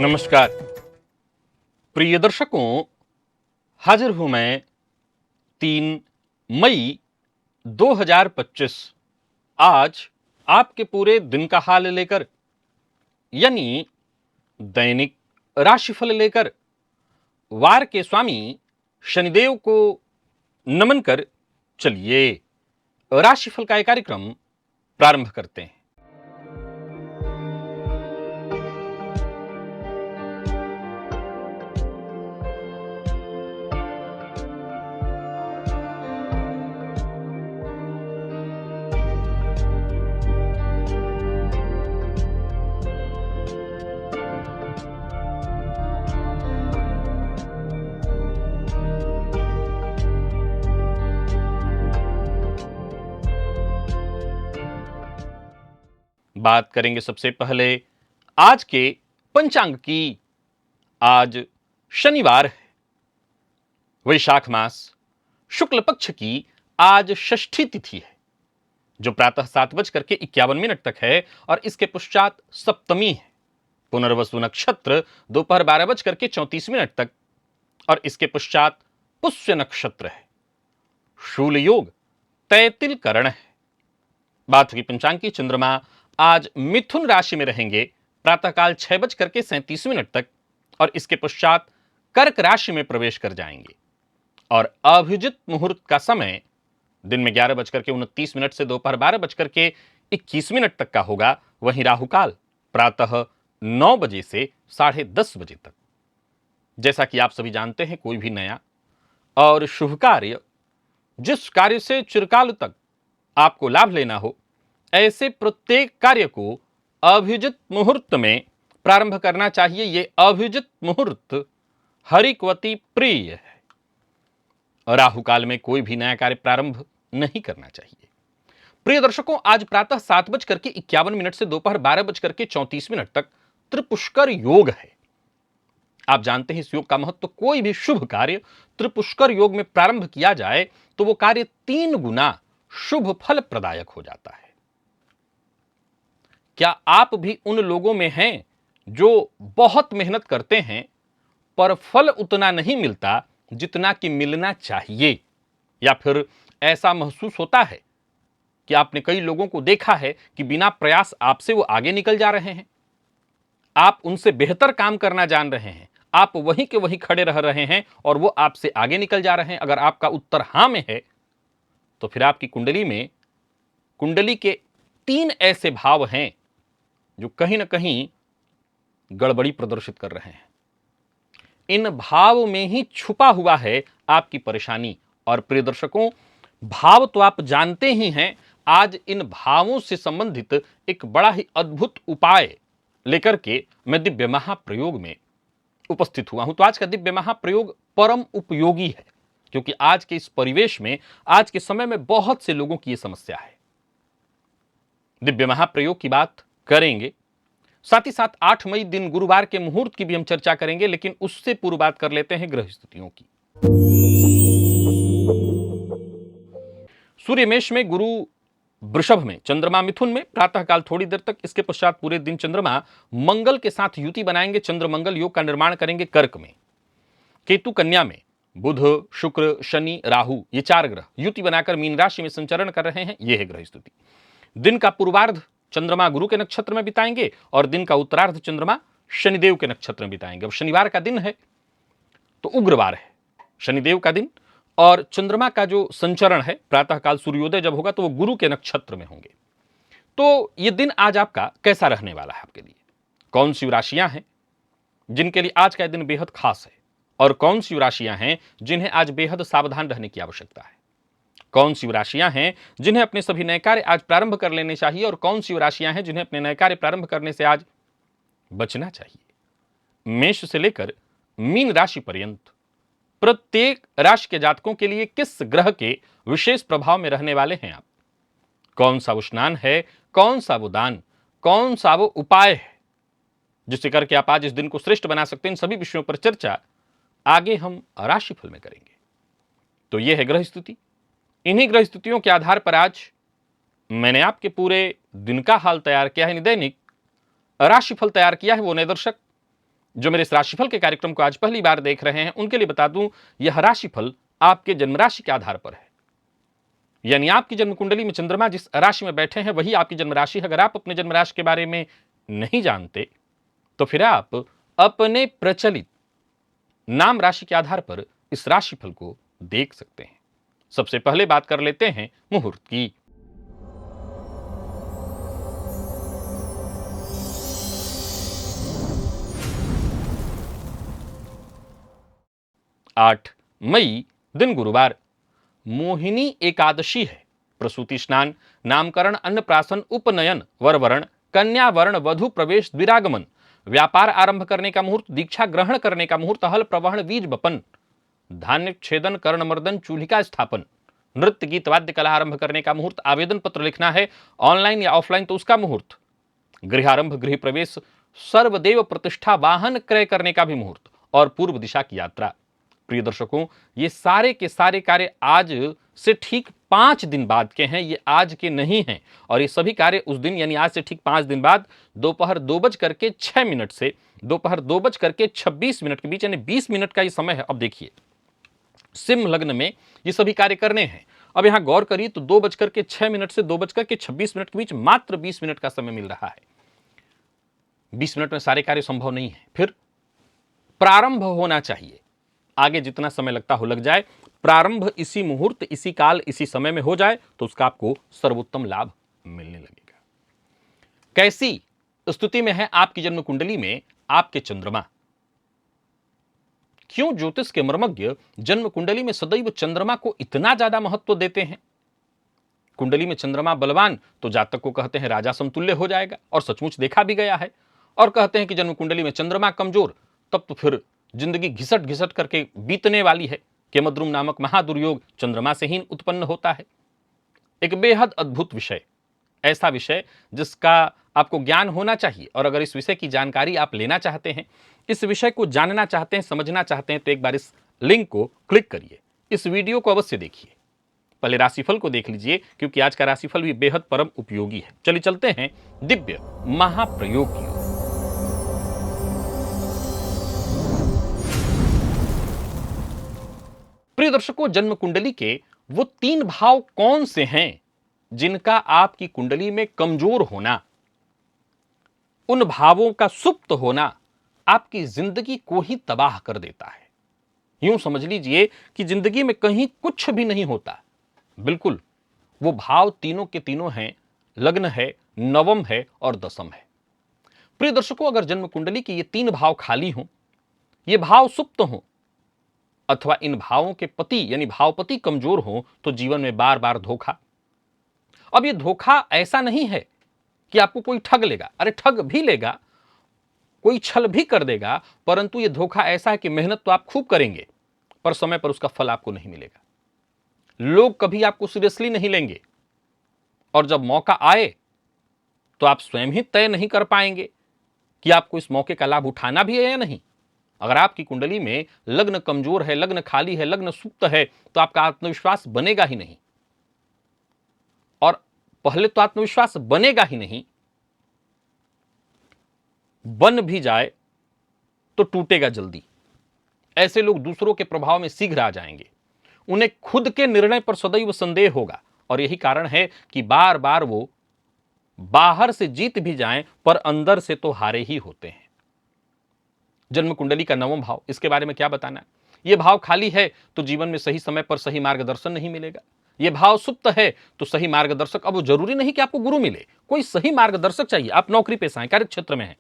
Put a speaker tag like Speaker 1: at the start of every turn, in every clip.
Speaker 1: नमस्कार प्रिय दर्शकों, हाजिर हूं मैं 3 मई 2025 आज आपके पूरे दिन का हाल लेकर, यानी दैनिक राशिफल लेकर वार के स्वामी शनिदेव को नमन कर चलिए राशिफल का यह कार्यक्रम प्रारंभ करते हैं। बात करेंगे सबसे पहले आज के पंचांग की। आज शनिवार है, वैशाख मास शुक्ल पक्ष की आज षष्ठी तिथि है, जो प्रातः 7:51 तक है और इसके पश्चात सप्तमी है। पुनर्वसु नक्षत्र दोपहर 12:34 तक और इसके पश्चात पुष्य नक्षत्र है। शूल योग तैतिल करण है। बात की पंचांग की, चंद्रमा आज मिथुन राशि में रहेंगे प्रातःकाल 6:37 तक और इसके पश्चात कर्क राशि में प्रवेश कर जाएंगे और अभिजित मुहूर्त का समय दिन में 11:29 से दोपहर 12:21 तक का होगा। वहीं राहुकाल प्रातः 9 बजे से 10:30 बजे तक। जैसा कि आप सभी जानते हैं, कोई भी नया और शुभ कार्य, जिस कार्य से चिरकाल तक आपको लाभ लेना हो, ऐसे प्रत्येक कार्य को अभिजित मुहूर्त में प्रारंभ करना चाहिए। यह अभिजित मुहूर्त हरिक्वती प्रिय है। राहुकाल में कोई भी नया कार्य प्रारंभ नहीं करना चाहिए। प्रिय दर्शकों, आज प्रातः 7:51 से दोपहर 12:34 तक त्रिपुष्कर योग है। आप जानते हैं इस योग का महत्व। कोई भी शुभ कार्य त्रिपुष्कर योग में प्रारंभ किया जाए तो वो कार्य 3 गुना शुभ फल प्रदायक हो जाता है। क्या आप भी उन लोगों में हैं जो बहुत मेहनत करते हैं पर फल उतना नहीं मिलता जितना कि मिलना चाहिए? या फिर ऐसा महसूस होता है कि आपने कई लोगों को देखा है कि बिना प्रयास आपसे वो आगे निकल जा रहे हैं, आप उनसे बेहतर काम करना जान रहे हैं, आप वहीं के वहीं खड़े रह रहे हैं और वो आपसे आगे निकल जा रहे हैं? अगर आपका उत्तर हां में है तो फिर आपकी कुंडली के 3 ऐसे भाव हैं जो कहीं ना कहीं गड़बड़ी प्रदर्शित कर रहे हैं। इन भाव में ही छुपा हुआ है आपकी परेशानी। और प्रिय दर्शकों, भाव तो आप जानते ही हैं। आज इन भावों से संबंधित एक बड़ा ही अद्भुत उपाय लेकर के मैं दिव्य महाप्रयोग में उपस्थित हुआ हूं। तो आज का दिव्य महाप्रयोग परम उपयोगी है, क्योंकि आज के इस परिवेश में, आज के समय में बहुत से लोगों की यह समस्या है। दिव्य महाप्रयोग की बात करेंगे, साथ ही साथ 8 मई दिन गुरुवार के मुहूर्त की भी हम चर्चा करेंगे, लेकिन उससे पूर्व बात कर लेते हैं ग्रह स्थितियों की। सूर्य मेष में, गुरु वृषभ में, चंद्रमा मिथुन में प्रातःकाल थोड़ी देर तक, इसके पश्चात पूरे दिन चंद्रमा मंगल के साथ युति बनाएंगे। चंद्र मंगल योग का निर्माण करेंगे कर्क में। केतु कन्या में, बुध शुक्र शनि राहु, ये 4 ग्रह युति बनाकर मीन राशि में संचरण कर रहे हैं। यह है ग्रह स्थिति। दिन का पूर्वार्ध चंद्रमा गुरु के नक्षत्र में बिताएंगे और दिन का उत्तरार्ध चंद्रमा शनिदेव के नक्षत्र में बिताएंगे। अब शनिवार का दिन है तो उग्रवार है, शनिदेव का दिन, और चंद्रमा का जो संचरण है प्रातःकाल सूर्योदय जब होगा तो वो गुरु के नक्षत्र में होंगे। तो ये दिन आज आपका कैसा रहने वाला है आपके लिए? कौन सी राशियां हैं जिनके लिए आज का दिन बेहद खास है, और कौन सी राशियां हैं जिन्हें आज बेहद सावधान रहने की आवश्यकता है? कौन सी राशियां हैं जिन्हें अपने सभी नए कार्य आज प्रारंभ कर लेने चाहिए, और कौन सी राशियां हैं जिन्हें अपने नए कार्य प्रारंभ करने से आज बचना चाहिए? मेष से लेकर मीन राशि पर्यंत प्रत्येक राशि के जातकों के लिए किस ग्रह के विशेष प्रभाव में रहने वाले हैं आप? कौन सा वो स्नान है, कौन सा वो दान, कौन सा वो उपाय है जिससे करके आप आज इस दिन को श्रेष्ठ बना सकते हैं? इन सभी विषयों पर चर्चा आगे हम राशिफल में करेंगे। तो यह है ग्रह स्थिति। इन्हीं ग्रह स्थितियों के आधार पर आज मैंने आपके पूरे दिन का हाल तैयार किया है, दैनिक राशिफल तैयार किया है। वो नए दर्शक जो मेरे इस राशिफल के कार्यक्रम को आज पहली बार देख रहे हैं उनके लिए बता दूं, यह राशिफल आपके जन्म राशि के आधार पर है। यानी आपकी जन्म कुंडली में चंद्रमा जिस राशि में बैठे हैं वही आपकी जन्म राशि है। अगर आप अपने जन्म राशि के बारे में नहीं जानते तो फिर आप अपने प्रचलित नाम राशि के आधार पर इस राशिफल को देख सकते हैं। सबसे पहले बात कर लेते हैं मुहूर्त की। आठ मई दिन गुरुवार, मोहिनी एकादशी है। प्रसूति स्नान, नामकरण, अन्नप्राशन, उपनयन, वरवरण, कन्या वर्ण, वधु प्रवेश, द्विरागमन, व्यापार आरंभ करने का मुहूर्त, दीक्षा ग्रहण करने का मुहूर्त, हल प्रवहन, बीज बपन, धान्य छेदन, कर्णमर्दन, चूल्हिका स्थापन, नृत्य गीत वाद्य कला आरंभ करने का मुहूर्त, आवेदन पत्र लिखना है ऑनलाइन या ऑफलाइन तो उसका मुहूर्त, गृह आरंभ, गृह प्रवेश, सर्वदेव प्रतिष्ठा, वाहन क्रय करने का भी मुहूर्त और पूर्व दिशा की यात्रा। प्रिय दर्शकों, ये सारे के सारे कार्य आज से ठीक 5 दिन बाद के हैं, ये आज के नहीं हैं। और ये सभी कार्य उस दिन यानी आज से ठीक 5 दिन बाद दोपहर 2:06 से दोपहर 2:26 के बीच यानी 20 मिनट का ये समय है। अब देखिए, सिंह लग्न में ये सभी कार्य करने हैं। अब यहां गौर करिए तो 2:06 से 2:26 के बीच मात्र 20 मिनट का समय मिल रहा है। 20 मिनट में सारे कार्य संभव नहीं है। फिर प्रारंभ होना चाहिए, आगे जितना समय लगता हो लग जाए, प्रारंभ इसी मुहूर्त, इसी काल, इसी समय में हो जाए तो उसका आपको सर्वोत्तम लाभ मिलने लगेगा। कैसी स्थिति में है आपकी जन्म कुंडली में आपके चंद्रमा? क्यों ज्योतिष के मर्मज्ञ जन्म कुंडली में सदैव चंद्रमा को इतना ज्यादा महत्व देते हैं? कुंडली में चंद्रमा बलवान तो जातक को कहते हैं राजा समतुल्य हो जाएगा, और सचमुच देखा भी गया है। और कहते हैं कि जन्म कुंडली में चंद्रमा कमजोर, तब तो फिर जिंदगी घिसट घिसट करके बीतने वाली है। केमद्रुम नामक महादुर्योग चंद्रमा से ही उत्पन्न होता है। एक बेहद अद्भुत विषय, ऐसा विषय जिसका आपको ज्ञान होना चाहिए। और अगर इस विषय की जानकारी आप लेना चाहते हैं, इस विषय को जानना चाहते हैं, समझना चाहते हैं, तो एक बार इस लिंक को क्लिक करिए, इस वीडियो को अवश्य देखिए। पहले राशिफल को देख लीजिए, क्योंकि आज का राशिफल भी बेहद परम उपयोगी है। चलिए चलते हैं दिव्य महाप्रयोग की ओर। प्रिय दर्शकों, जन्म कुंडली के वो 3 भाव कौन से हैं जिनका आपकी कुंडली में कमजोर होना, उन भावों का सुप्त होना आपकी जिंदगी को ही तबाह कर देता है। यूं समझ लीजिए कि जिंदगी में कहीं कुछ भी नहीं होता। बिल्कुल वो भाव तीनों के तीनों हैं, लग्न है, नवम है और दशम है। प्रिय दर्शकों, अगर जन्म कुंडली के ये 3 भाव खाली हों, ये भाव सुप्त हों, अथवा इन भावों के पति यानी भावपति कमजोर हों, तो जीवन में बार बार धोखा। अब ये धोखा ऐसा नहीं है कि आपको कोई ठग लेगा, अरे ठग भी लेगा, कोई छल भी कर देगा, परंतु ये धोखा ऐसा है कि मेहनत तो आप खूब करेंगे पर समय पर उसका फल आपको नहीं मिलेगा। लोग कभी आपको सीरियसली नहीं लेंगे, और जब मौका आए तो आप स्वयं ही तय नहीं कर पाएंगे कि आपको इस मौके का लाभ उठाना भी है या नहीं। अगर आपकी कुंडली में लग्न कमजोर है, लग्न खाली है, लग्न सुप्त है, तो आपका आत्मविश्वास बनेगा ही नहीं। और पहले तो आत्मविश्वास बनेगा ही नहीं, बन भी जाए तो टूटेगा जल्दी। ऐसे लोग दूसरों के प्रभाव में शीघ्र आ जाएंगे, उन्हें खुद के निर्णय पर सदैव संदेह होगा। और यही कारण है कि बार बार वो बाहर से जीत भी जाएं पर अंदर से तो हारे ही होते हैं। जन्म कुंडली का 9वां भाव, इसके बारे में क्या बताना। यह भाव खाली है तो जीवन में सही समय पर सही मार्गदर्शन नहीं मिलेगा। यह भाव सुप्त है तो सही मार्गदर्शक, अब वो जरूरी नहीं कि आपको गुरु मिले, कोई सही मार्गदर्शक चाहिए। आप नौकरी पेशा हैं, कार्य क्षेत्र में हैं,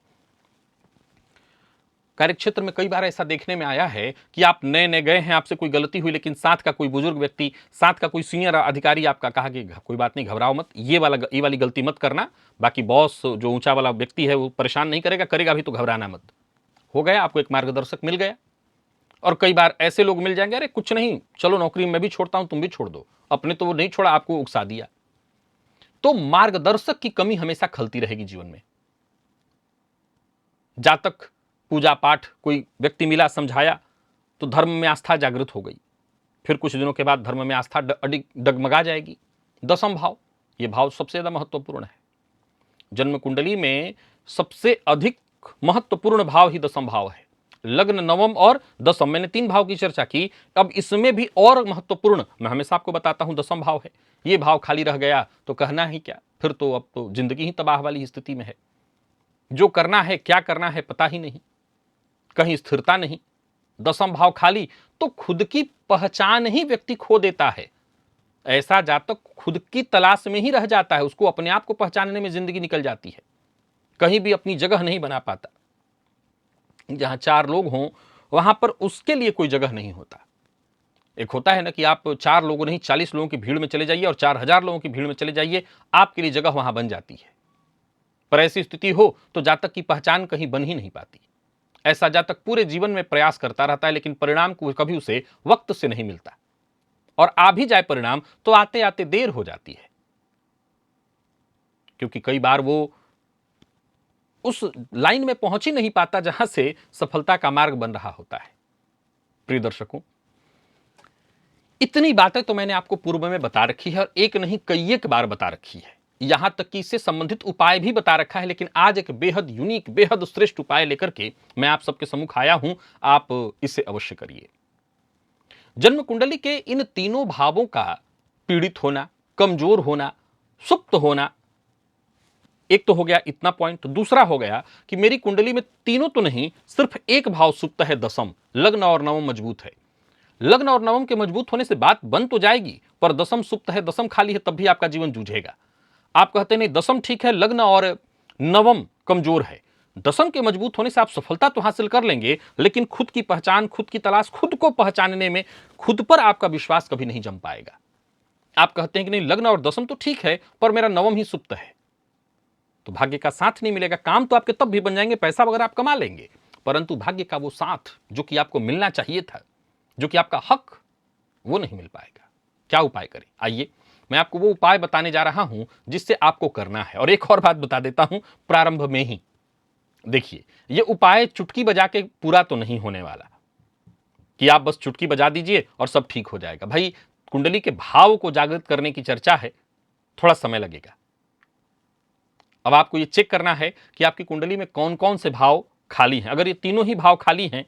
Speaker 1: कार्य क्षेत्र में कई बार ऐसा देखने में आया है कि आप नए नए गए हैं, आपसे कोई गलती हुई, लेकिन साथ का कोई बुजुर्ग व्यक्ति, साथ का कोई सीनियर अधिकारी आपका कहा कि कोई बात नहीं, घबराओ मत, ये वाली गलती मत करना, बाकी बॉस जो ऊंचा वाला व्यक्ति है वो परेशान नहीं करेगा, करेगा भी तो घबराना मत। हो गया, आपको एक मार्गदर्शक मिल गया। और कई बार ऐसे लोग मिल जाएंगे, अरे कुछ नहीं, चलो नौकरी मैं भी छोड़ता हूं, तुम भी छोड़ दो। अपने तो वो नहीं छोड़ा, आपको उकसा दिया। तो मार्गदर्शक की कमी हमेशा खलती रहेगी जीवन में। जातक पूजा पाठ कोई व्यक्ति मिला, समझाया तो धर्म में आस्था जागृत हो गई, फिर कुछ दिनों के बाद धर्म में आस्था डगमगा जाएगी। 10वां भाव, यह भाव सबसे ज्यादा महत्वपूर्ण है। जन्म कुंडली में सबसे अधिक महत्वपूर्ण भाव ही 10वां भाव है। लग्न, नवम और दसम, मैंने 3 भाव की चर्चा की। अब इसमें भी और महत्वपूर्ण मैं हमेशा आपको बताता हूं दसम भाव है। ये भाव खाली रह गया तो कहना ही क्या, फिर तो अब तो जिंदगी ही तबाह वाली स्थिति में है। जो करना है, क्या करना है पता ही नहीं, कहीं स्थिरता नहीं। दसम भाव खाली तो खुद की पहचान ही व्यक्ति खो देता है। ऐसा जातक खुद की तलाश में ही रह जाता है, उसको अपने आप को पहचानने में जिंदगी निकल जाती है, कहीं भी अपनी जगह नहीं बना पाता। जहां 4 लोग हों वहां पर उसके लिए कोई जगह नहीं होता। एक होता है ना कि आप 4 लोगों नहीं 40 लोगों की भीड़ में चले जाइए और 4000 लोगों की भीड़ में चले जाइए, आपके लिए जगह वहां बन जाती है। पर ऐसी स्थिति हो तो जातक की पहचान कहीं बन ही नहीं पाती। ऐसा जातक पूरे जीवन में प्रयास करता रहता है, लेकिन परिणाम को कभी उसे वक्त से नहीं मिलता, और आ भी जाए परिणाम तो आते आते देर हो जाती है, क्योंकि कई बार वो उस लाइन में पहुंच ही नहीं पाता जहां से सफलता का मार्ग बन रहा होता है। प्रिय दर्शकों, इतनी बातें तो मैंने आपको पूर्व में बता रखी है, और एक नहीं कई एक बार बता रखी है, यहां तक कि इससे संबंधित उपाय भी बता रखा है। लेकिन आज एक बेहद यूनिक, बेहद श्रेष्ठ उपाय लेकर के मैं आप सबके सम्मुख आया हूं, आप इसे अवश्य करिए। जन्म कुंडली के इन तीनों भावों का पीड़ित होना, कमजोर होना, सुप्त होना, एक तो हो गया इतना पॉइंट। दूसरा हो गया कि मेरी कुंडली में तीनों तो नहीं, सिर्फ एक भाव सुप्त है, दसम, लग्न और नवम मजबूत है। लग्न और नवम के मजबूत होने से बात बन तो जाएगी, पर दसम सुप्त है, दसम खाली है, तब भी आपका जीवन जूझेगा। आप कहते नहीं दसम ठीक है, लग्न और नवम कमजोर है। दसम के मजबूत होने से आप सफलता तो हासिल कर लेंगे, लेकिन खुद की पहचान, खुद की तलाश, खुद को पहचानने में, खुद पर आपका विश्वास कभी नहीं जम पाएगा। आप कहते हैं कि नहीं लग्न और दसम तो ठीक है, पर मेरा नवम ही सुप्त है, तो भाग्य का साथ नहीं मिलेगा। काम तो आपके तब भी बन जाएंगे, पैसा वगैरह आप कमा लेंगे, परंतु भाग्य का वो साथ जो कि आपको मिलना चाहिए था, जो कि आपका हक, वो नहीं मिल पाएगा। क्या उपाय करें? आइए मैं आपको वो उपाय बताने जा रहा हूं जिससे आपको करना है। और एक और बात बता देता हूं प्रारंभ में ही, देखिए ये उपाय चुटकी बजा के पूरा तो नहीं होने वाला कि आप बस चुटकी बजा दीजिए और सब ठीक हो जाएगा। भाई कुंडली के भाव को जागृत करने की चर्चा है, थोड़ा समय लगेगा। अब आपको ये चेक करना है कि आपकी कुंडली में कौन कौन से भाव खाली हैं। अगर ये तीनों ही भाव खाली हैं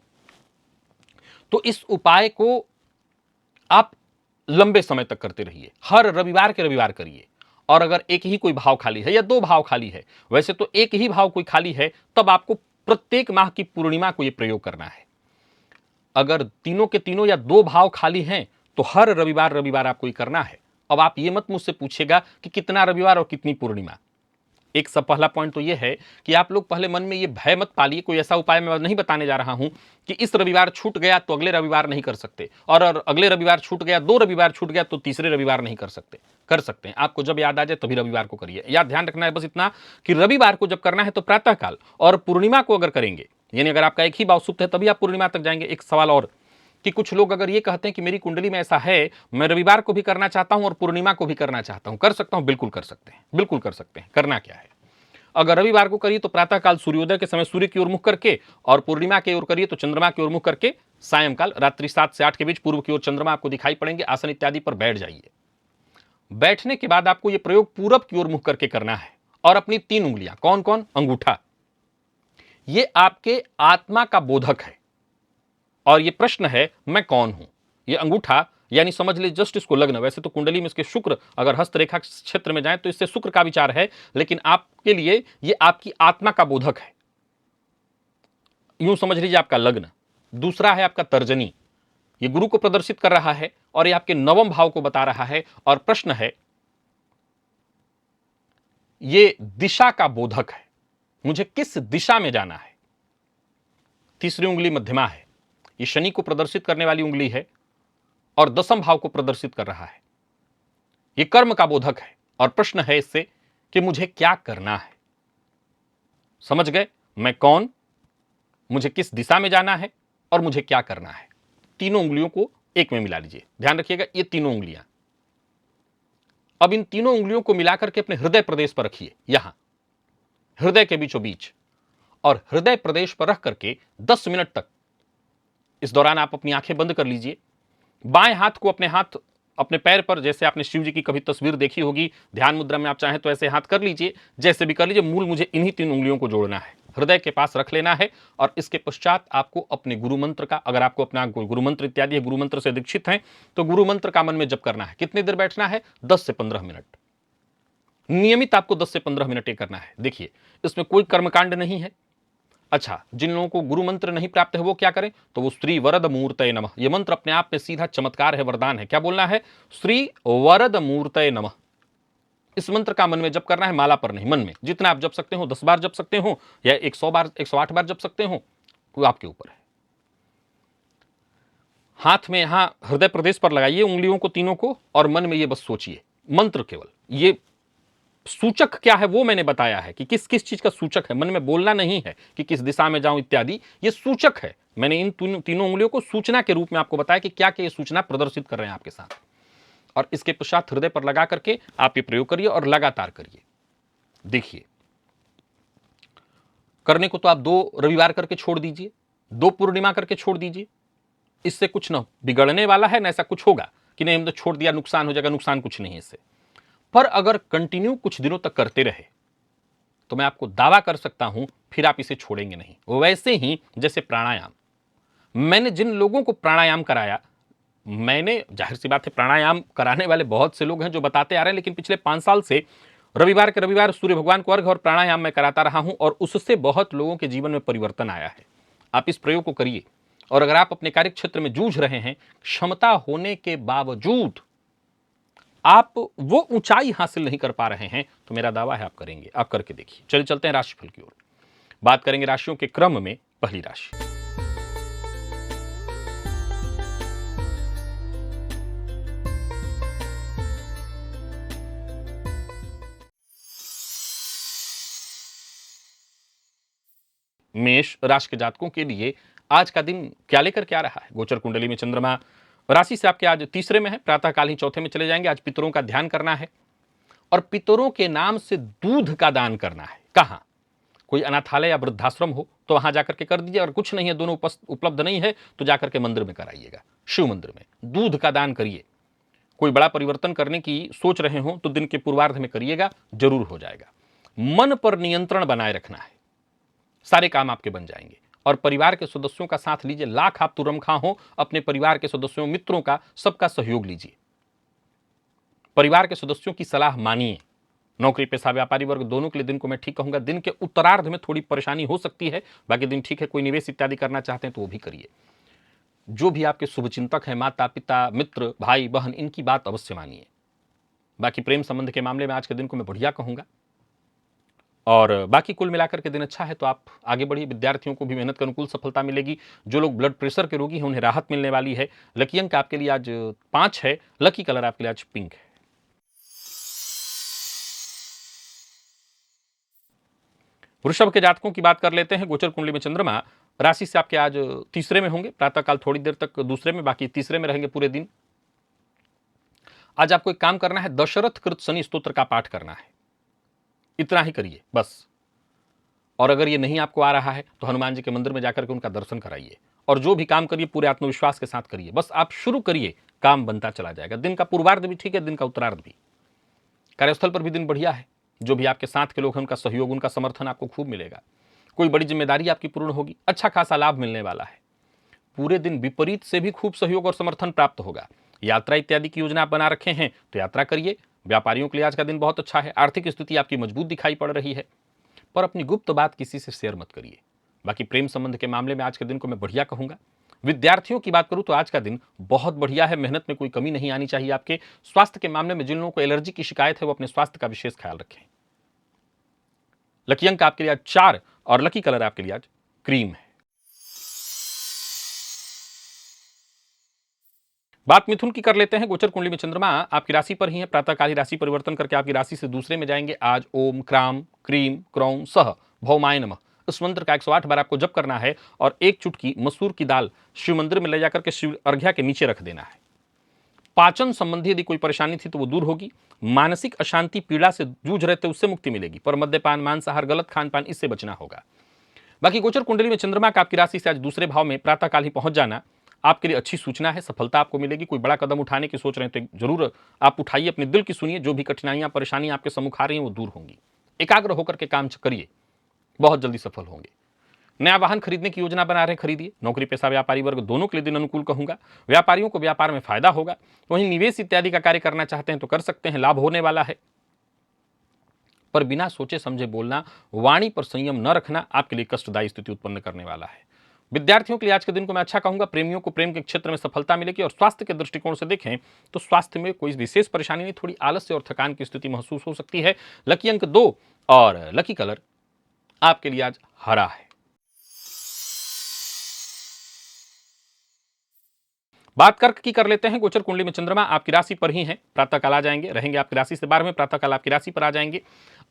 Speaker 1: तो इस उपाय को आप लंबे समय तक करते रहिए, हर रविवार के रविवार करिए। और अगर एक ही कोई भाव खाली है या 2 भाव खाली है, वैसे तो एक ही भाव कोई खाली है, तब आपको प्रत्येक माह की पूर्णिमा को यह प्रयोग करना है। अगर तीनों के तीनों या 2 भाव खाली हैं तो हर रविवार रविवार आपको ये करना है। अब आप ये मत मुझसे पूछेगा कि कितना रविवार और कितनी पूर्णिमा। एक सब पहला पॉइंट तो ये है कि आप लोग पहले मन में ये भय मत पालिए, कोई ऐसा उपाय मैं नहीं बताने जा रहा हूं कि इस रविवार छूट गया तो अगले रविवार नहीं कर सकते, और अगले रविवार छूट गया, 2 रविवार छूट गया तो तीसरे रविवार नहीं कर सकते। कर सकते हैं, आपको जब याद आ जाए तभी रविवार को करिए। याद ध्यान रखना है बस इतना कि रविवार को जब करना है तो प्रातःकाल, और पूर्णिमा को अगर करेंगे, यानी अगर आपका एक ही भाव सुप्त है तभी आप पूर्णिमा तक जाएंगे। एक सवाल और कि कुछ लोग अगर ये कहते हैं कि मेरी कुंडली में ऐसा है, मैं रविवार को भी करना चाहता हूं और पूर्णिमा को भी करना चाहता हूं, कर सकता हूं? बिल्कुल कर सकते हैं, बिल्कुल कर सकते हैं। करना क्या है, अगर रविवार को करिए तो प्रातःकाल सूर्योदय के समय सूर्य की ओर मुख करके, और पूर्णिमा की ओर करिए तो चंद्रमा की ओर मुख करके, सायंकाल रात्रि 7 से 8 के बीच पूर्व की ओर चंद्रमा आपको दिखाई पड़ेंगे, आसन इत्यादि पर बैठ जाइए। बैठने के बाद आपको यह प्रयोग पूरब की ओर मुख करके करना है, और अपनी 3 उंगलियां, कौन कौन? अंगूठा, ये आपके आत्मा का बोधक है। और ये प्रश्न है मैं कौन हूं। ये अंगूठा यानी समझ लीजिए जस्ट इसको लग्न, वैसे तो कुंडली में इसके शुक्र अगर हस्तरेखा क्षेत्र में जाए तो इससे शुक्र का विचार है, लेकिन आपके लिए ये आपकी आत्मा का बोधक है। यूं समझ लीजिए आपका लग्न। दूसरा है आपका तर्जनी, ये गुरु को प्रदर्शित कर रहा है और ये आपके नवम भाव को बता रहा है। और प्रश्न है, ये दिशा का बोधक है, मुझे किस दिशा में जाना है। तीसरी उंगली मध्यमा है, ये शनि को प्रदर्शित करने वाली उंगली है और दसम भाव को प्रदर्शित कर रहा है। यह कर्म का बोधक है, और प्रश्न है इससे कि मुझे क्या करना है। समझ गए? मैं कौन, मुझे किस दिशा में जाना है, और मुझे क्या करना है। तीनों उंगलियों को एक में मिला लीजिए। ध्यान रखिएगा ये तीनों उंगलियां। अब इन तीनों उंगलियों को मिलाकर के अपने हृदय प्रदेश पर रखिए, यहां हृदय के बीचों बीच, और हृदय प्रदेश पर रख करके 10 मिनट तक, इस दौरान आप अपनी आंखें बंद कर लीजिए। बाएं हाथ को अपने पैर पर, जैसे आपने शिव जी की कभी तस्वीर देखी होगी ध्यान मुद्रा में, आप चाहें तो ऐसे हाथ कर लीजिए, जैसे भी कर लीजिए। मूल मुझे इन्हीं 3 उंगलियों को जोड़ना है। हृदय के पास रख लेना है। और इसके पश्चात आपको अपने गुरु मंत्र का, अगर आपको अपना गुरु मंत्र इत्यादि गुरु मंत्र से दीक्षित हैं तो गुरु मंत्र का मन में जप करना है। कितनी देर बैठना है? 10 से 15 मिनट नियमित आपको 10 से 15 मिनट ये करना है। देखिए, इसमें कोई कर्मकांड नहीं है। अच्छा, जिन लोगों को गुरु मंत्र नहीं प्राप्त है वो क्या करें? तो वो श्री वरद मूर्तये नमः, ये मंत्र अपने आप में सीधा चमत्कार है, वरदान है। क्या बोलना है? श्री वरद मूर्तये नमः। इस मंत्र का मन में जप करना है, माला पर नहीं, मन में। जितना आप जप सकते हो, 10 बार जप सकते हो या 100 बार, 108 बार जप सकते हो, वो आपके ऊपर है। हाथ में यहां हृदय प्रदेश पर लगाइए उंगलियों को, तीनों को, और मन में ये बस सोचिए मंत्र केवल। ये सूचक क्या है वो मैंने बताया है कि किस किस चीज का सूचक है। मन में बोलना नहीं है कि किस दिशा में जाऊं इत्यादि, ये सूचक है। मैंने इन तीनों उंगलियों को सूचना के रूप में आपको बताया कि क्या क्या ये सूचना प्रदर्शित कर रहे हैं आपके साथ। और इसके पश्चात हृदय पर लगा करके आप ये प्रयोग करिए और लगातार करिए। देखिए, करने को तो आप 2 रविवार करके छोड़ दीजिए, 2 पूर्णिमा करके छोड़ दीजिए। इससे कुछ ना बिगड़ने वाला है, ना ऐसा कुछ होगा कि नहीं हम तो छोड़ दिया नुकसान हो जाएगा। नुकसान कुछ नहीं है इससे। पर अगर कंटिन्यू कुछ दिनों तक करते रहे तो मैं आपको दावा कर सकता हूं फिर आप इसे छोड़ेंगे नहीं। वैसे ही जैसे प्राणायाम, मैंने जिन लोगों को प्राणायाम कराया, मैंने, जाहिर सी बात है प्राणायाम कराने वाले बहुत से लोग हैं जो बताते आ रहे हैं, लेकिन पिछले 5 साल से रविवार के रविवार सूर्य भगवान को अर्घ और प्राणायाम मैं कराता रहा हूं और उससे बहुत लोगों के जीवन में परिवर्तन आया है। आप इस प्रयोग को करिए। और अगर आप अपने कार्य क्षेत्र में जूझ रहे हैं, क्षमता होने के बावजूद आप वो ऊंचाई हासिल नहीं कर पा रहे हैं, तो मेरा दावा है आप करेंगे। आप करके देखिए। चलिए चलते हैं राशिफल की ओर। बात करेंगे राशियों के क्रम में। पहली राशि मेष राशि के जातकों के लिए आज का दिन क्या लेकर के आ रहा है? गोचर कुंडली में चंद्रमा राशि से आपके आज तीसरे में है, प्रातःकाल ही चौथे में चले जाएंगे। आज पितरों का ध्यान करना है और पितरों के नाम से दूध का दान करना है। कहां? कोई अनाथालय या वृद्धाश्रम हो तो वहां जाकर के कर दीजिए। और कुछ नहीं है, दोनों उपलब्ध नहीं है, तो जाकर के मंदिर में कराइएगा। शिव मंदिर में दूध का दान करिए। कोई बड़ा परिवर्तन करने की सोच रहे हो तो दिन के पूर्वार्ध में करिएगा, जरूर हो जाएगा। मन पर नियंत्रण बनाए रखना है, सारे काम आपके बन जाएंगे। और परिवार के सदस्यों का साथ लीजिए। लाख आप तुरमखा हो, अपने परिवार के सदस्यों, मित्रों का, सबका सहयोग लीजिए। परिवार के सदस्यों की सलाह मानिए। नौकरी पेशा व्यापारी वर्ग दोनों के लिए दिन को मैं ठीक कहूंगा। दिन के उत्तरार्ध में थोड़ी परेशानी हो सकती है, बाकी दिन ठीक है। कोई निवेश इत्यादि करना चाहते हैं तो वो भी करिए। जो भी आपके शुभचिंतक हैं, माता पिता, मित्र, भाई बहन, इनकी बात अवश्य मानिए। बाकी प्रेम संबंध के मामले में आज के दिन को मैं बढ़िया कहूंगा। और बाकी कुल मिलाकर के दिन अच्छा है, तो आप आगे बढ़िए। विद्यार्थियों को भी मेहनत के अनुकूल सफलता मिलेगी। जो लोग ब्लड प्रेशर के रोगी हैं उन्हें राहत मिलने वाली है। लकी अंक आपके लिए आज 5 है। लकी कलर आपके लिए आज पिंक है। वृषभ के जातकों की बात कर लेते हैं। गोचर कुंडली में चंद्रमा राशि से आपके आज तीसरे में होंगे, प्रातःकाल थोड़ी देर तक दूसरे में, बाकी तीसरे में रहेंगे पूरे दिन। आज आपको एक काम करना है, दशरथ कृत शनि स्तोत्र का पाठ करना है। इतना ही करिए बस। और अगर ये नहीं आपको आ रहा है तो हनुमान जी के मंदिर में जाकर के उनका दर्शन कराइए। और जो भी काम करिए पूरे आत्मविश्वास के साथ करिए। बस आप शुरू करिए, काम बनता चला जाएगा। दिन का पूर्वार्ध भी ठीक है, दिन का उत्तरार्ध भी। कार्यस्थल पर भी दिन बढ़िया है। जो भी आपके साथ के लोग हैं उनका सहयोग, उनका समर्थन आपको खूब मिलेगा। कोई बड़ी जिम्मेदारी आपकी पूर्ण होगी, अच्छा खासा लाभ मिलने वाला है। पूरे दिन विपरीत से भी खूब सहयोग और समर्थन प्राप्त होगा। यात्रा इत्यादि की योजना आप बना रखे हैं तो यात्रा करिए। व्यापारियों के लिए आज का दिन बहुत अच्छा है। आर्थिक स्थिति आपकी मजबूत दिखाई पड़ रही है। पर अपनी गुप्त बात किसी से शेयर मत करिए। बाकी प्रेम संबंध के मामले में आज के दिन को मैं बढ़िया कहूंगा। विद्यार्थियों की बात करूं तो आज का दिन बहुत बढ़िया है। मेहनत में कोई कमी नहीं आनी चाहिए आपके। स्वास्थ्य के मामले में जिन लोगों को एलर्जी की शिकायत है वो अपने स्वास्थ्य का विशेष ख्याल रखें। लकी अंक आपके लिए आज 4 और लकी कलर आपके लिए आज क्रीम है। बात मिथुन की कर लेते हैं। गोचर कुंडली में चंद्रमा आपकी राशि पर ही है। प्रातःकाली राशि परिवर्तन करके आपकी राशि से दूसरे में जाएंगे। आज ओम क्राम क्रीम क्रौम सह भौमाय नमः इस मंत्र का 108 बार आपको जप करना है। और 1 चुटकी मसूर की दाल शिव मंदिर में ले जाकर के शिव अर्घ्या के नीचे रख देना है। पाचन संबंधी यदि कोई परेशानी थी तो वो दूर होगी। मानसिक अशांति, पीड़ा से जूझ रहे थे उससे मुक्ति मिलेगी। पर मद्यपान, मांसाहार, गलत खान पान, इससे बचना होगा। बाकी गोचर कुंडली में चंद्रमा का आपकी राशि से आज दूसरे भाव में प्रातःकाल ही पहुंच जाना आपके लिए अच्छी सूचना है। सफलता आपको मिलेगी। कोई बड़ा कदम उठाने की सोच रहे हैं तो जरूर आप उठाइए। अपने दिल की सुनिए। जो भी कठिनाइयां, परेशानियां आपके सम्मुख आ रही हैं वो दूर होंगी। एकाग्र होकर के काम करिए। बहुत जल्दी सफल होंगे। नया वाहन खरीदने की योजना बना रहे हैं, खरीदिए। नौकरी पेशा व्यापारी वर्ग दोनों के लिए दिन अनुकूल कहूंगा। व्यापारियों को व्यापार में फायदा होगा। वहीं निवेश इत्यादि का कार्य करना चाहते हैं तो कर सकते हैं, लाभ होने वाला है। पर बिना सोचे समझे बोलना, वाणी पर संयम न रखना आपके लिए कष्टदायी स्थिति उत्पन्न करने वाला है। विद्यार्थियों के लिए आज के दिन को मैं अच्छा कहूंगा। प्रेमियों को प्रेम के क्षेत्र में सफलता मिलेगी। और स्वास्थ्य के दृष्टिकोण से देखें तो स्वास्थ्य में कोई विशेष परेशानी नहीं, थोड़ी आलस्य और थकान की स्थिति महसूस हो सकती है। लकी अंक 2 और लकी कलर आपके लिए आज हरा है। बात कर्क की कर लेते हैं। गोचर कुंडली में चंद्रमा आपकी राशि पर ही है। प्रातःकाल आ जाएंगे, रहेंगे आपकी राशि से 12 में, प्रातःकाल आपकी राशि पर आ जाएंगे।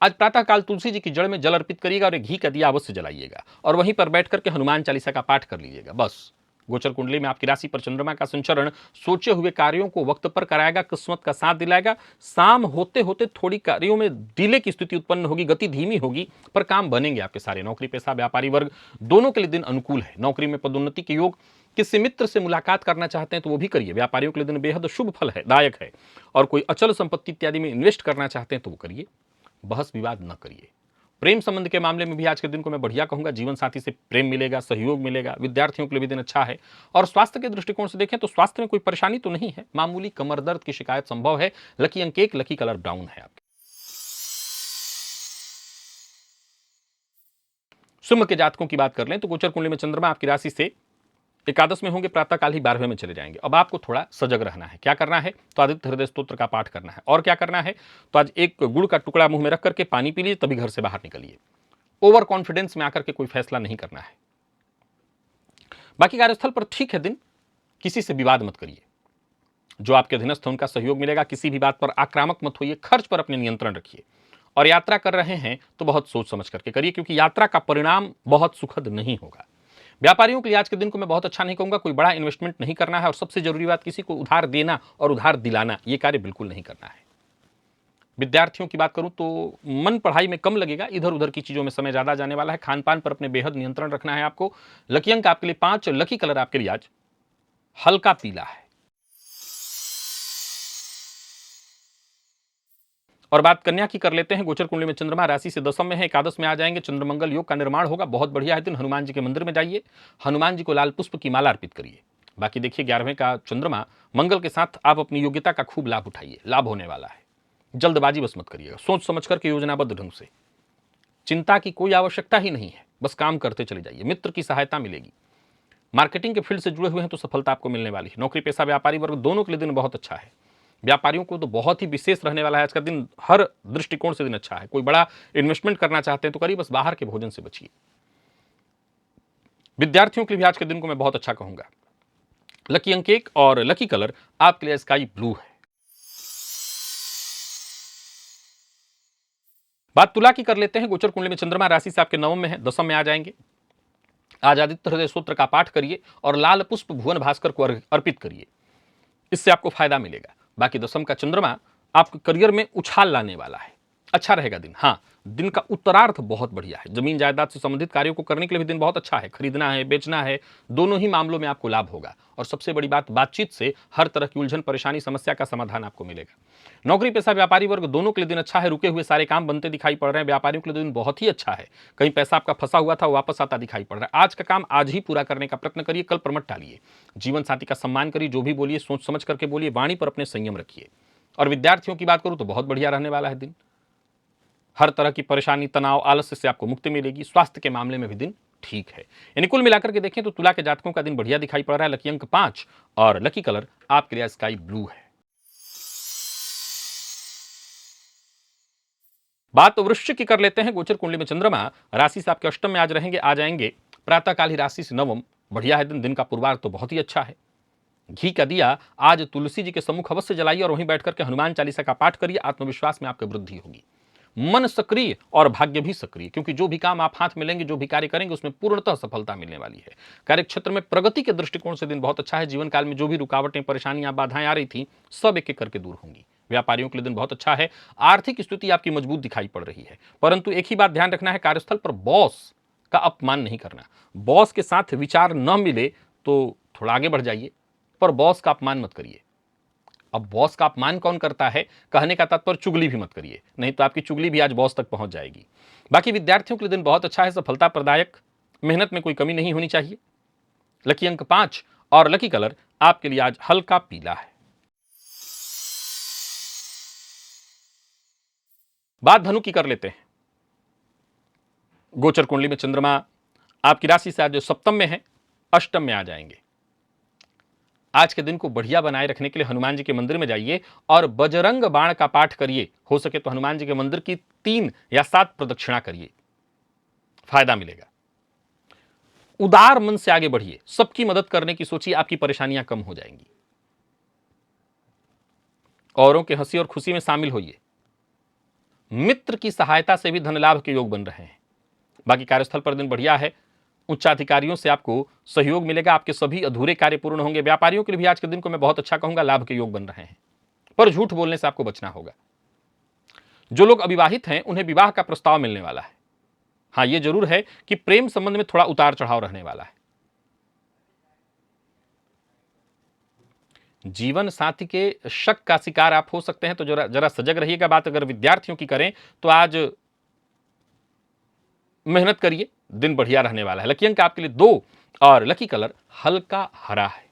Speaker 1: आज प्रातःकाल तुलसी जी की जड़ में जल अर्पित करिएगा और एक घी का दिया अवश्य जलाइएगा और वहीं पर बैठ करके हनुमान चालीसा का पाठ कर लीजिएगा। बस गोचर कुंडली में आपकी राशि पर चंद्रमा का संचरण सोचे हुए कार्यों को वक्त पर कराएगा, किस्मत का साथ दिलाएगा। शाम होते होते थोड़ी कार्यों में डिले की स्थिति उत्पन्न होगी, गति धीमी होगी, पर काम बनेंगे आपके सारे। नौकरी पेशा व्यापारी वर्ग दोनों के लिए दिन अनुकूल है। नौकरी में पदोन्नति के योग, किसी मित्र से मुलाकात करना चाहते हैं तो वो भी करिए। व्यापारियों के लिए दिन बेहद शुभ फल है, दायक है। और कोई अचल संपत्ति इत्यादि में इन्वेस्ट करना चाहते हैं तो वो करिए, बहस विवाद न करिए। प्रेम संबंध के मामले में भी आज के दिन को मैं बढ़िया कहूंगा। जीवन साथी से प्रेम मिलेगा, सहयोग मिलेगा। विद्यार्थियों के लिए भी दिन अच्छा है। और स्वास्थ्य के दृष्टिकोण से देखें तो स्वास्थ्य में कोई परेशानी तो नहीं है, मामूली कमर दर्द की शिकायत संभव है। लकी अंक 1, लकी कलर ब्राउन है आपके। सिंह के जातकों की बात कर लें तो गोचर कुंडली में चंद्रमा आपकी राशि से एकादश में होंगे, प्रातःकाल ही 12वें में चले जाएंगे। अब आपको थोड़ा सजग रहना है। क्या करना है तो आदित्य हृदय स्तोत्र का पाठ करना है। और क्या करना है तो आज एक गुड़ का टुकड़ा मुंह में रख करके पानी पी लीजिए, तभी घर से बाहर निकलिए। ओवर कॉन्फिडेंस में आकर के कोई फैसला नहीं करना है। बाकी कार्यस्थल पर ठीक है दिन, किसी से विवाद मत करिए। जो आपके अधीनस्थ उनका सहयोग मिलेगा। किसी भी बात पर आक्रामक मत होइए। खर्च पर अपने नियंत्रण रखिए। और यात्रा कर रहे हैं तो बहुत सोच समझ करके करिए, क्योंकि यात्रा का परिणाम बहुत सुखद नहीं होगा। व्यापारियों के लिए आज के दिन को मैं बहुत अच्छा नहीं कहूंगा। कोई बड़ा इन्वेस्टमेंट नहीं करना है। और सबसे जरूरी बात, किसी को उधार देना और उधार दिलाना, यह कार्य बिल्कुल नहीं करना है। विद्यार्थियों की बात करूं तो मन पढ़ाई में कम लगेगा, इधर उधर की चीजों में समय ज्यादा जाने वाला है। खान पान पर अपने बेहद नियंत्रण रखना है आपको। लकी अंक आपके लिए 5, लकी कलर आपके लिए आज हल्का पीला है। और बात कन्या की कर लेते हैं। गोचर कुंडली में चंद्रमा राशि से दशम में है, एकादश में आ जाएंगे। चंद्रमंगल योग का निर्माण होगा, बहुत बढ़िया है दिन। हनुमान जी के मंदिर में जाइए, हनुमान जी को लाल पुष्प की माला अर्पित करिए। बाकी देखिए 11वें का चंद्रमा मंगल के साथ आप अपनी योग्यता का खूब लाभ उठाइए, लाभ होने वाला है। जल्दबाजी बस मत करिएगा, सोच समझ करके योजनाबद्ध ढंग से। चिंता की कोई आवश्यकता ही नहीं है, बस काम करते चले जाइए। मित्र की सहायता मिलेगी। मार्केटिंग के फील्ड से जुड़े हुए हैं तो सफलता आपको मिलने वाली है। नौकरी पेशा व्यापारी वर्ग दोनों के लिए दिन बहुत अच्छा है। व्यापारियों को तो बहुत ही विशेष रहने वाला है आज का दिन। हर दृष्टिकोण से दिन अच्छा है। कोई बड़ा इन्वेस्टमेंट करना चाहते हैं तो करिए, बस बाहर के भोजन से बचिए। विद्यार्थियों के लिए भी आज के दिन को मैं बहुत अच्छा कहूंगा। लकी अंक 1 और लकी कलर आपके लिए स्काई ब्लू है। बात तुला की कर लेते हैं। गोचर कुंडली में चंद्रमा राशि से आपके 9 में है, दशम में आ जाएंगे। आज आदित्य हृदय सूत्र का पाठ करिए और लाल पुष्प भुवन भास्कर को अर्पित करिए, इससे आपको फायदा मिलेगा। बाकी दशम का चंद्रमा आपके करियर में उछाल लाने वाला है, अच्छा रहेगा दिन। हाँ, दिन का उत्तरार्ध बहुत बढ़िया है। जमीन जायदाद से संबंधित कार्यों को करने के लिए भी दिन बहुत अच्छा है। खरीदना है, बेचना है, दोनों ही मामलों में आपको लाभ होगा। और सबसे बड़ी बात, बातचीत से हर तरह की उलझन परेशानी समस्या का समाधान आपको मिलेगा। नौकरी पेशा व्यापारी वर्ग दोनों के लिए दिन अच्छा है। रुके हुए सारे काम बनते दिखाई पड़ रहे हैं। व्यापारियों के लिए दिन बहुत ही अच्छा है। कहीं पैसा आपका फंसा हुआ था, वापस आता दिखाई पड़ रहा है। आज का काम आज ही पूरा करने का प्रयत्न करिए, कल पर मत टालिए। जीवन साथी का सम्मान करिए, जो भी बोलिए सोच समझ करके बोलिए। वाणी पर अपने संयम रखिए। और विद्यार्थियों की बात करूं तो बहुत बढ़िया रहने वाला है दिन। हर तरह की परेशानी, तनाव, आलस्य से आपको मुक्ति मिलेगी। स्वास्थ्य के मामले में भी दिन ठीक है। यानी कुल मिलाकर के देखें तो तुला के जातकों का दिन बढ़िया दिखाई पड़ रहा है। लकी अंक 5 और लकी कलर आपके लिए स्काई ब्लू है। बात वृश्चिक की कर लेते हैं। गोचर कुंडली में चंद्रमा राशि से आपके अष्टम में आज रहेंगे, आ जाएंगे। प्रातःकाल ही राशि से नवम, बढ़िया है दिन। दिन का पूर्वार्ध तो बहुत ही अच्छा है। घी का दिया आज तुलसी जी के सम्मुख अवश्य जलाइए और वहीं बैठकर के हनुमान चालीसा का पाठ करिए। आत्मविश्वास में आपकी वृद्धि होगी। मन सक्रिय और भाग्य भी सक्रिय, क्योंकि जो भी काम आप हाथ में लेंगे, जो भी कार्य करेंगे, उसमें पूर्णतः सफलता मिलने वाली है। कार्य क्षेत्र में प्रगति के दृष्टिकोण से दिन बहुत अच्छा है। जीवन काल में जो भी रुकावटें, परेशानियां, बाधाएं आ रही थी, सब एक एक करके दूर होंगी। व्यापारियों के लिए दिन बहुत अच्छा है। आर्थिक स्थिति आपकी मजबूत दिखाई पड़ रही है। परंतु एक ही बात ध्यान रखना है, कार्यस्थल पर बॉस का अपमान नहीं करना। बॉस के साथ विचार न मिले तो थोड़ा आगे बढ़ जाइए, पर बॉस का अपमान मत करिए। अब बॉस का अपमान कौन करता है, कहने का तात्पर्य चुगली भी मत करिए, नहीं तो आपकी चुगली भी आज बॉस तक पहुंच जाएगी। बाकी विद्यार्थियों के लिए दिन बहुत अच्छा है, सफलता प्रदायक, मेहनत में कोई कमी नहीं होनी चाहिए। लकी अंक 5 और लकी कलर आपके लिए आज हल्का पीला है। बात धनु की कर लेते हैं। गोचर कुंडली में चंद्रमा आपकी राशि से आज जो सप्तम में है, अष्टम में आ जाएंगे। आज के दिन को बढ़िया बनाए रखने के लिए हनुमान जी के मंदिर में जाइए और बजरंग बाण का पाठ करिए। हो सके तो हनुमान जी के मंदिर की 3 या 7 प्रदक्षिणा करिए, फायदा मिलेगा। उदार मन से आगे बढ़िए, सबकी मदद करने की सोचिए, आपकी परेशानियां कम हो जाएंगी। औरों के हंसी और खुशी में शामिल होइए। मित्र की सहायता से भी धन लाभ के योग बन रहे हैं। बाकी कार्यस्थल पर दिन बढ़िया है, उच्चाधिकारियों से आपको सहयोग मिलेगा, आपके सभी अधूरे कार्य पूर्ण होंगे। व्यापारियों के लिए भी आज के दिन को मैं बहुत अच्छा कहूंगा, लाभ के योग बन रहे हैं, पर झूठ बोलने से आपको बचना होगा। जो लोग अविवाहित हैं उन्हें विवाह का प्रस्ताव मिलने वाला है। हां, यह जरूर है कि प्रेम संबंध में थोड़ा उतार चढ़ाव रहने वाला है। जीवन साथी के शक का शिकार आप हो सकते हैं, तो जरा सजग रहिएगा। बात अगर विद्यार्थियों की करें तो आज मेहनत करिए, दिन बढ़िया रहने वाला है। लकी अंक आपके लिए 2 और लकी कलर हल्का हरा है।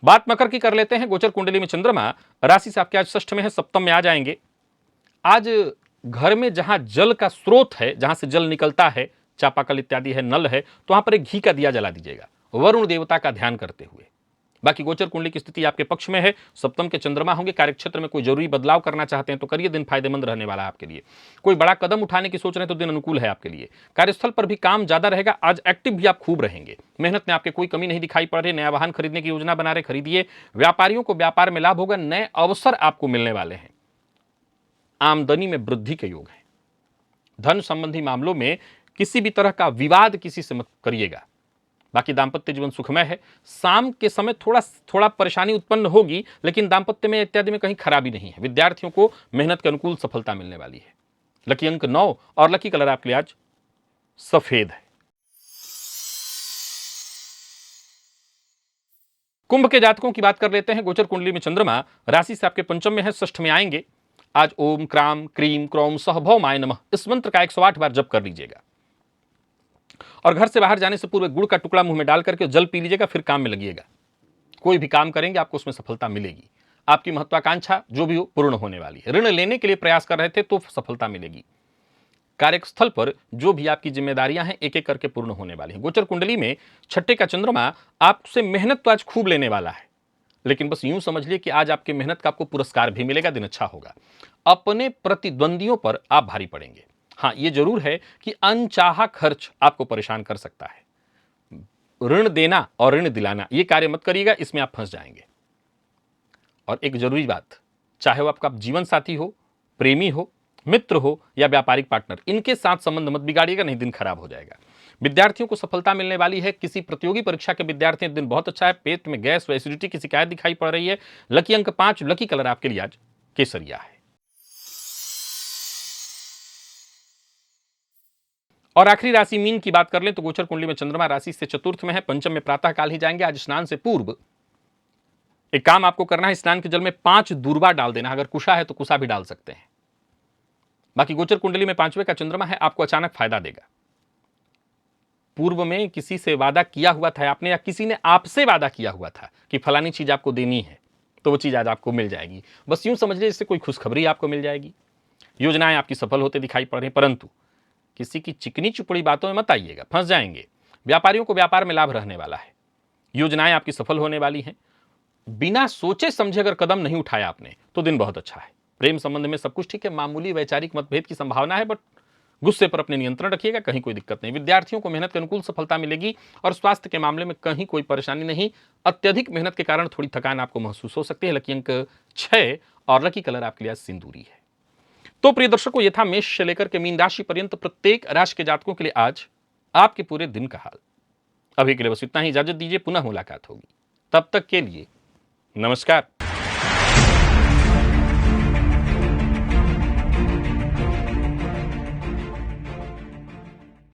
Speaker 1: बात मकर की कर लेते हैं। गोचर कुंडली में चंद्रमा राशि से आपके आज षष्ठ में है, सप्तम में आ जाएंगे। आज घर में जहां जल का स्रोत है, जहां से जल निकलता है, चापाकल इत्यादि है, नल है, तो वहां पर एक घी का दिया जला दीजिएगा, वरुण देवता का ध्यान करते हुए। बाकी गोचर कुंडली की स्थिति आपके पक्ष में है, सप्तम के चंद्रमा होंगे। कार्यक्षेत्र में कोई जरूरी बदलाव करना चाहते हैं तो करिए, दिन फायदेमंद रहने वाला है आपके लिए। कोई बड़ा कदम उठाने की सोच रहे हैं तो दिन अनुकूल है आपके लिए। कार्यस्थल पर भी काम ज्यादा रहेगा, आज एक्टिव भी आप खूब रहेंगे। मेहनत में आपके कोई कमी नहीं दिखाई पड़ रही। नया वाहन खरीदने की योजना बना रहे, खरीदिए। व्यापारियों को व्यापार में लाभ होगा, नए अवसर आपको मिलने वाले हैं। आमदनी में वृद्धि के योग है। धन संबंधी मामलों में किसी भी तरह का विवाद किसी से मत करिएगा। बाकी दांपत्य जीवन सुखमय है। शाम के समय थोड़ा परेशानी उत्पन्न होगी, लेकिन दांपत्य में इत्यादि में कहीं खराबी नहीं है। विद्यार्थियों को मेहनत के अनुकूल सफलता मिलने वाली है। लकी अंक 9 और लकी कलर आपके लिए आज सफेद है। कुंभ के जातकों की बात कर लेते हैं। गोचर कुंडली में चंद्रमा राशि से आपके पंचम में है, षष्ठ में आएंगे। आज ओम क्राम क्रीम क्रौम सहभौमाय नमः इस मंत्र का 108 बार जप कर लीजिएगा और घर से बाहर जाने से पूर्व गुड़ का टुकड़ा मुंह में डाल करके जल पी लीजिएगा, फिर काम में लगिएगा। कोई भी काम करेंगे आपको उसमें सफलता मिलेगी। आपकी महत्वाकांक्षा जो भी हो पूर्ण होने वाली है। ऋण लेने के लिए प्रयास कर रहे थे तो सफलता मिलेगी। कार्यस्थल पर जो भी आपकी जिम्मेदारियां हैं एक एक करके पूर्ण होने वाली हैं। गोचर कुंडली में छठे का चंद्रमा आपसे मेहनत तो आज खूब लेने वाला है, लेकिन बस यूं समझ लिए कि आज आपकी मेहनत का आपको पुरस्कार भी मिलेगा, दिन अच्छा होगा। अपने प्रतिद्वंदियों पर आप भारी पड़ेंगे। हाँ, यह जरूर है कि अनचाहा खर्च आपको परेशान कर सकता है। ऋण देना और ऋण दिलाना यह कार्य मत करिएगा, इसमें आप फंस जाएंगे। और एक जरूरी बात, चाहे वो आपका जीवन साथी हो, प्रेमी हो, मित्र हो या व्यापारिक पार्टनर, इनके साथ संबंध मत बिगाड़िएगा, नहीं दिन खराब हो जाएगा। विद्यार्थियों को सफलता मिलने वाली है। किसी प्रतियोगी परीक्षा के विद्यार्थी दिन बहुत अच्छा है। पेट में गैस व एसिडिटी की शिकायत दिखाई पड़ रही है। लकी अंक 5, लकी कलर आपके लिए आज केसरिया है। और आखिरी राशि मीन की बात कर लें तो गोचर कुंडली में चंद्रमा राशि से चतुर्थ में है, पंचम में प्रातः काल ही जाएंगे। आज स्नान से पूर्व एक काम आपको करना है, स्नान के जल में 5 दूर्वा डाल देना। अगर कुशा है तो कुशा भी डाल सकते हैं। बाकी गोचर कुंडली में 5वें का चंद्रमा है, आपको अचानक फायदा देगा। पूर्व में किसी से वादा किया हुआ था आपने, या किसी ने आपसे वादा किया हुआ था कि फलानी चीज आपको देनी है, तो वो चीज आज आपको मिल जाएगी। बस यूं समझ लीजिए इससे कोई खुशखबरी आपको मिल जाएगी। योजनाएं आपकी सफल होते दिखाई पड़ रही, परंतु किसी की चिकनी चुपड़ी बातों में मत आइएगा, फंस जाएंगे। व्यापारियों को व्यापार में लाभ रहने वाला है। योजनाएं आपकी सफल होने वाली हैं। बिना सोचे समझे अगर कदम नहीं उठाया आपने तो दिन बहुत अच्छा है। प्रेम संबंध में सब कुछ ठीक है। मामूली वैचारिक मतभेद की संभावना है, बट गुस्से पर अपने नियंत्रण रखिएगा, कहीं कोई दिक्कत नहीं। विद्यार्थियों को मेहनत के अनुकूल सफलता मिलेगी और स्वास्थ्य के मामले में कहीं कोई परेशानी नहीं। अत्यधिक मेहनत के कारण थोड़ी थकान आपको महसूस हो सकती है। लकी अंक 6 और लकी कलर आपके लिए सिंदूरी है। तो प्रिय दर्शकों, ये था मेष से लेकर के मीन राशि पर्यंत प्रत्येक राशि के जातकों के लिए आज आपके पूरे दिन का हाल। अभी के लिए बस इतना ही, इजाजत दीजिए, पुनः मुलाकात होगी। तब तक के लिए नमस्कार।